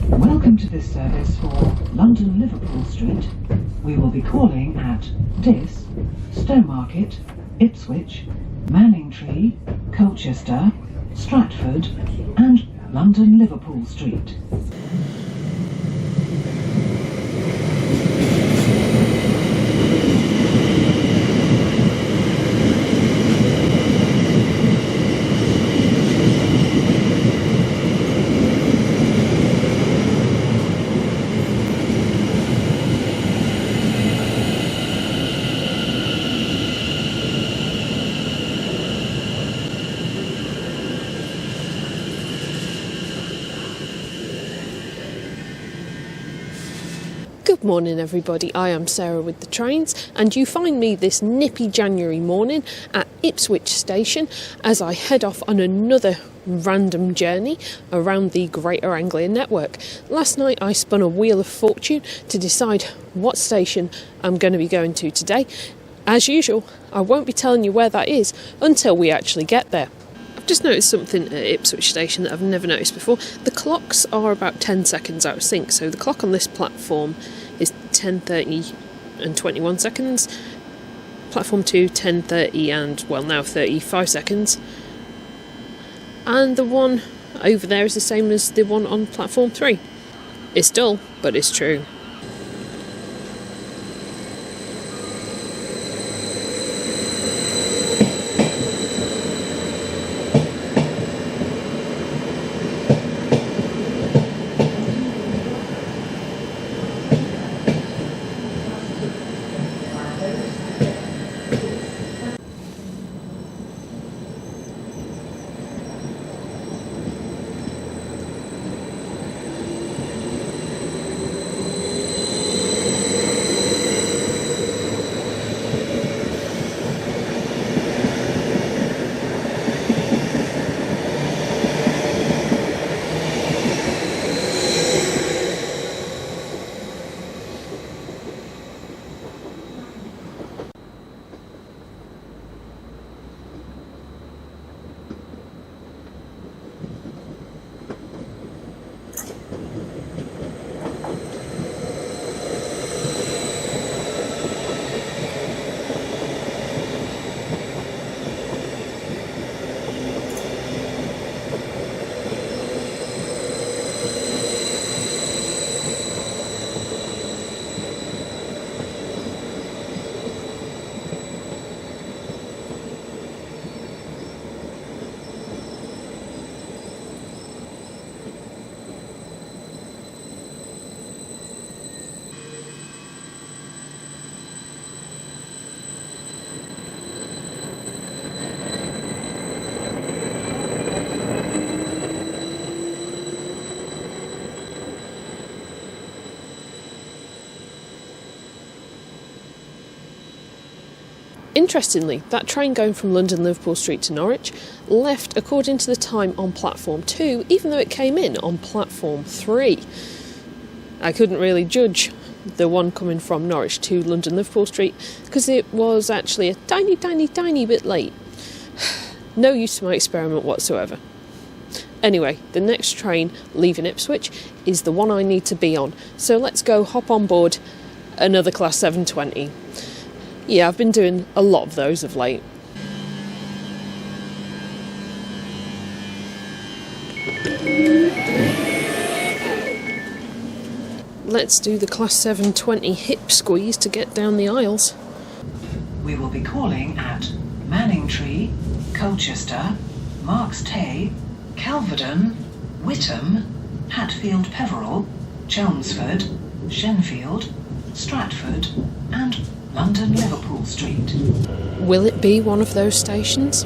Welcome to this service for London Liverpool Street. We will be calling at Diss, Stowmarket, Ipswich, Manningtree, Colchester, Stratford and London Liverpool Street. Good morning everybody, I am Sarah with the trains and you find me this nippy January morning at Ipswich station as I head off on another random journey around the Greater Anglia network. Last night I spun a wheel of fortune to decide what station I'm going to be going to today. As usual, I won't be telling you where that is until we actually get there. I've just noticed something at Ipswich station that I've never noticed before. The clocks are about 10 seconds out of sync, so the clock on this platform is 10:30 and 21 seconds. Platform 2, 10:30 and, well, now 35 seconds. And the one over there is the same as the one on platform 3. It's dull, but it's true. Interestingly, that train going from London Liverpool Street to Norwich left according to the time on platform 2, even though it came in on platform 3. I couldn't really judge the one coming from Norwich to London Liverpool Street because it was actually a tiny bit late. No use to my experiment whatsoever. Anyway, the next train leaving Ipswich is the one I need to be on, so let's go hop on board another Class 720. Yeah, I've been doing a lot of those of late. Let's do the Class 720 hip squeeze to get down the aisles. We will be calling at Manningtree, Colchester, Marks Tay, Calverton, Witham, Hatfield Peverel, Chelmsford, Shenfield, Stratford and London Liverpool Street. Will it be one of those stations?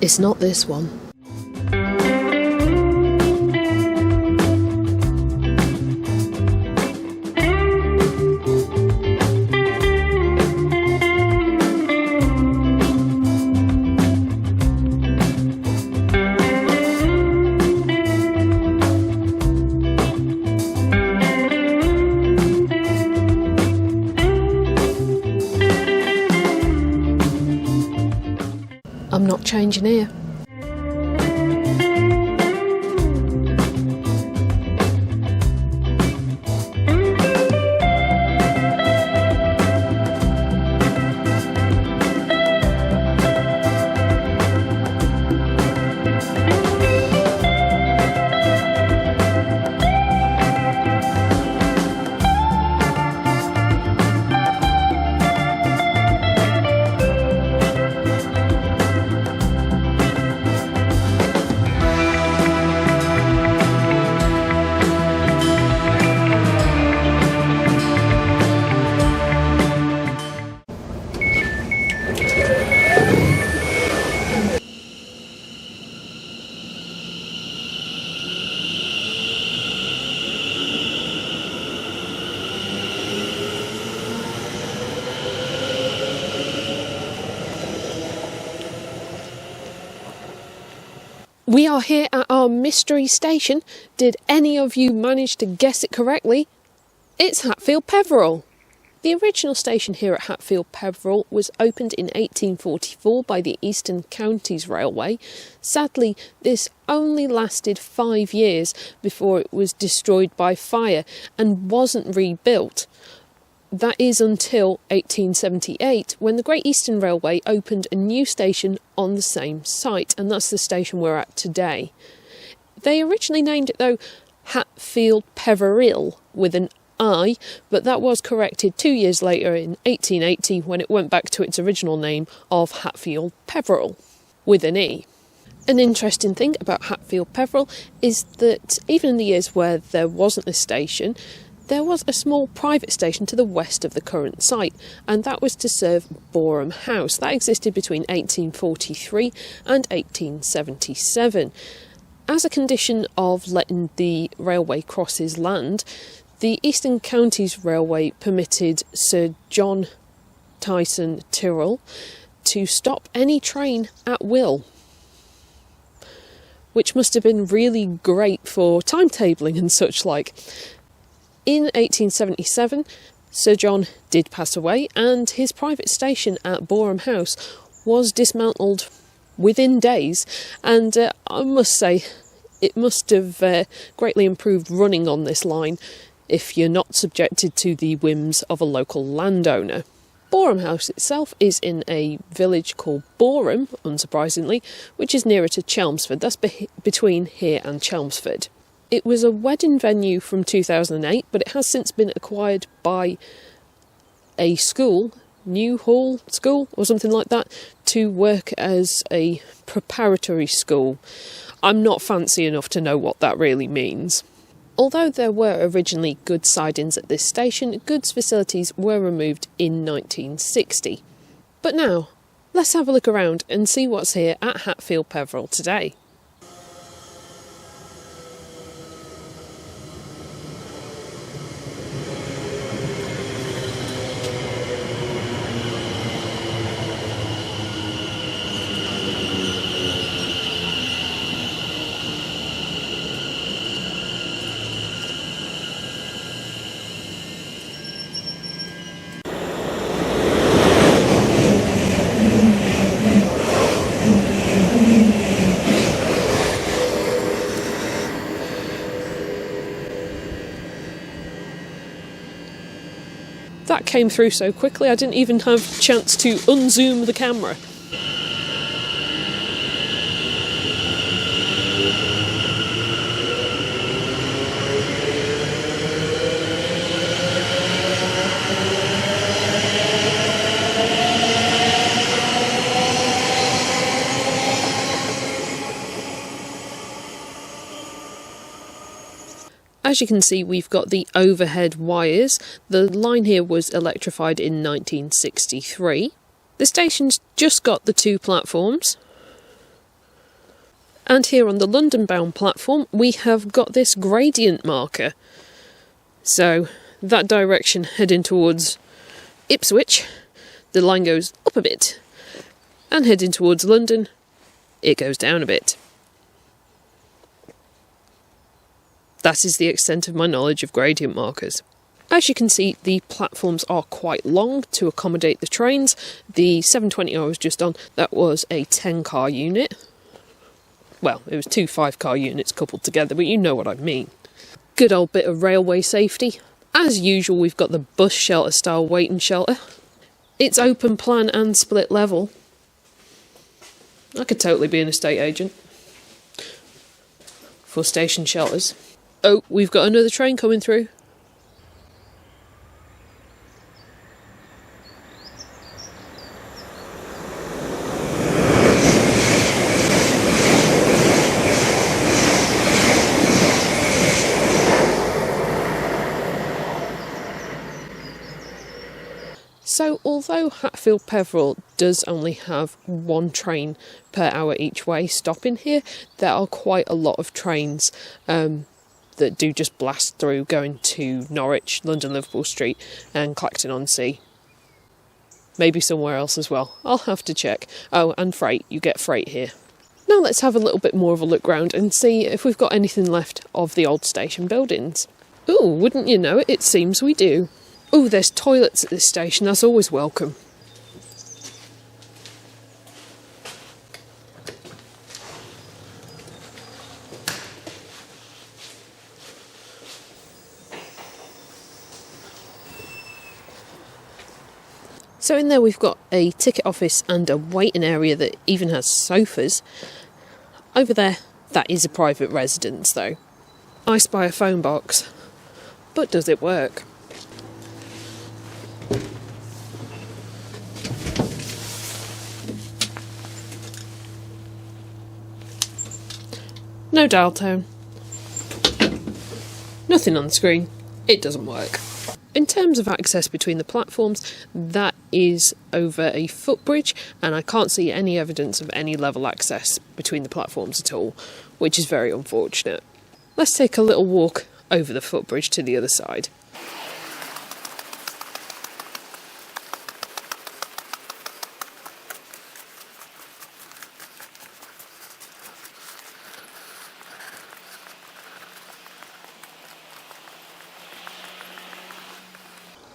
It's not this one. I'm not changing here. We are here at our mystery station. Did any of you manage to guess it correctly? It's Hatfield Peverel. The original station here at Hatfield Peverel was opened in 1844 by the Eastern Counties Railway. Sadly, this only lasted 5 years before it was destroyed by fire and wasn't rebuilt. That is until 1878, when the Great Eastern Railway opened a new station on the same site, and that's the station we're at today. They originally named it, though, Hatfield Peverel with an I, but that was corrected 2 years later in 1880 when it went back to its original name of Hatfield Peverel with an E. An interesting thing about Hatfield Peverel is that even in the years where there wasn't this station, there was a small private station to the west of the current site, and that was to serve Boreham House. That existed between 1843 and 1877. As a condition of letting the railway cross his land, the Eastern Counties Railway permitted Sir John Tyson Tyrrell to stop any train at will, which must have been really great for timetabling and such like. In 1877, Sir John did pass away, and his private station at Boreham House was dismantled within days, and I must say it must have greatly improved running on this line if you're not subjected to the whims of a local landowner. Boreham House itself is in a village called Boreham, unsurprisingly, which is nearer to Chelmsford. That's between here and Chelmsford. It was a wedding venue from 2008, but it has since been acquired by a school, New Hall School or something like that, to work as a preparatory school. I'm not fancy enough to know what that really means. Although there were originally goods sidings at this station, goods facilities were removed in 1960. But now, let's have a look around and see what's here at Hatfield Peverel today. That came through so quickly I didn't even have a chance to unzoom the camera. As you can see, we've got the overhead wires. The line here was electrified in 1963. The station's just got the 2 platforms. And here on the London-bound platform, we have got this gradient marker. So, that direction heading towards Ipswich, the line goes up a bit. And heading towards London, it goes down a bit. That is the extent of my knowledge of gradient markers. As you can see, the platforms are quite long to accommodate the trains. The 720 I was just on, that was a 10-car unit. Well, it was 2 5-car units coupled together, but you know what I mean. Good old bit of railway safety. As usual, we've got the bus shelter style waiting shelter. It's open plan and split level. I could totally be an estate agent for station shelters. Oh, we've got another train coming through. So although Hatfield Peverel does only have 1 train per hour each way stopping here, there are quite a lot of trains that do just blast through going to Norwich, London Liverpool Street and Clacton-on-Sea. Maybe somewhere else as well. I'll have to check. Oh, and freight. You get freight here. Now let's have a little bit more of a look round and see if we've got anything left of the old station buildings. Ooh, wouldn't you know it, it seems we do. Oh, there's toilets at this station, that's always welcome. So in there we've got a ticket office and a waiting area that even has sofas. Over there, that is a private residence though. I spy a phone box, but does it work? No dial tone. Nothing on the screen. It doesn't work. In terms of access between the platforms, that is over a footbridge, and I can't see any evidence of any level access between the platforms at all, which is very unfortunate. Let's take a little walk over the footbridge to the other side.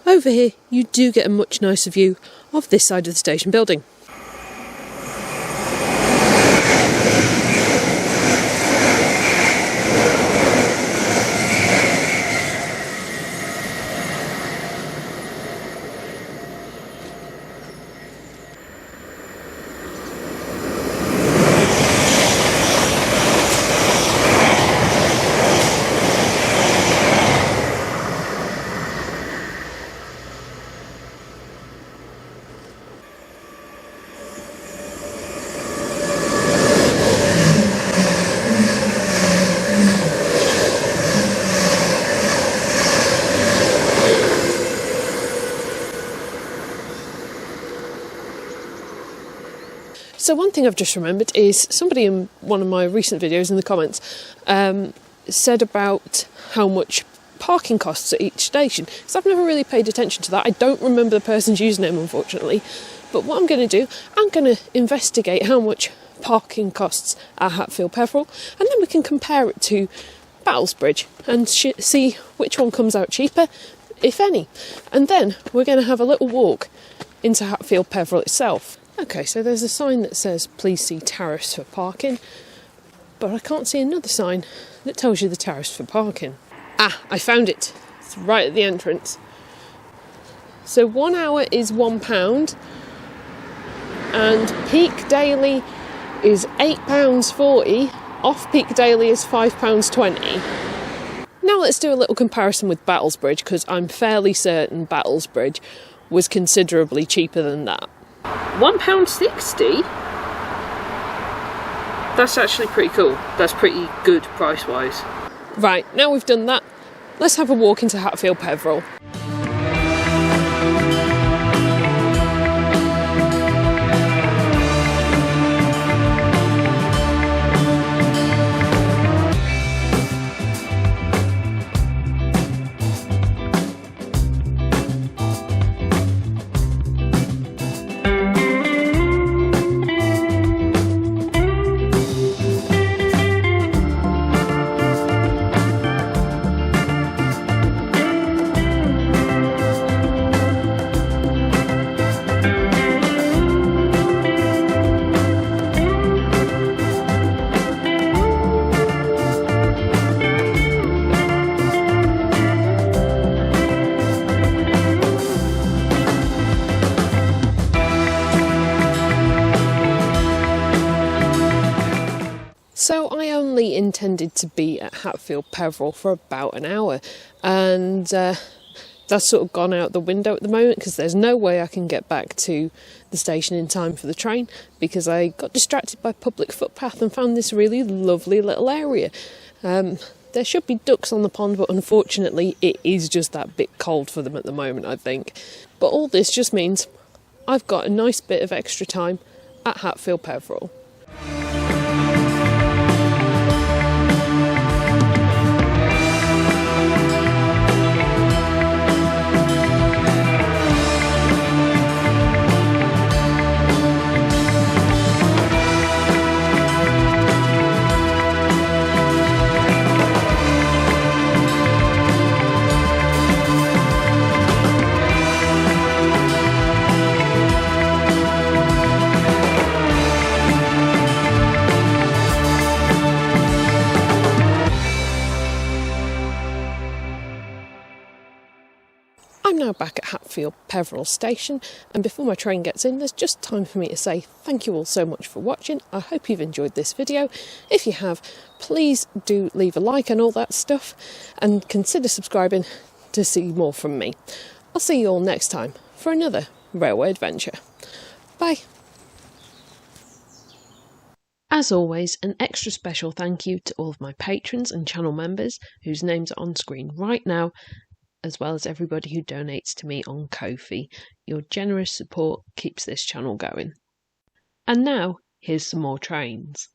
Over here, you do get a much nicer view of this side of the station building. So one thing I've just remembered is somebody in one of my recent videos in the comments said about how much parking costs at each station, because I've never really paid attention to that. I don't remember the person's username, unfortunately, but what I'm going to do, I'm going to investigate how much parking costs at Hatfield Peverel, and then we can compare it to Battlesbridge and see which one comes out cheaper, if any. And then we're going to have a little walk into Hatfield Peverel itself. Okay, so there's a sign that says please see tariffs for parking, but I can't see another sign that tells you the tariffs for parking. Ah, I found it. It's right at the entrance. So 1 hour is £1 and peak daily is £8.40, off-peak daily is £5.20. Now let's do a little comparison with Battlesbridge, because I'm fairly certain Battlesbridge was considerably cheaper than that. £1.60? That's actually pretty cool. That's pretty good price-wise. Right, now we've done that, let's have a walk into Hatfield Peverel. originally intended to be at Hatfield Peverel for about an hour, and that's sort of gone out the window at the moment because there's no way I can get back to the station in time for the train because I got distracted by public footpath and found this really lovely little area. There should be ducks on the pond, but unfortunately it is just that bit cold for them at the moment, I think. But all this just means I've got a nice bit of extra time at Hatfield Peverel. I'm now back at Hatfield Peverel station, and before my train gets in, there's just time for me to say thank you all so much for watching. I hope you've enjoyed this video. If you have, please do leave a like and all that stuff, and consider subscribing to see more from me. I'll see you all next time for another railway adventure. Bye. As always, an extra special thank you to all of my patrons and channel members whose names are on screen right now, as well as everybody who donates to me on Ko-fi. Your generous support keeps this channel going. And now, here's some more trains.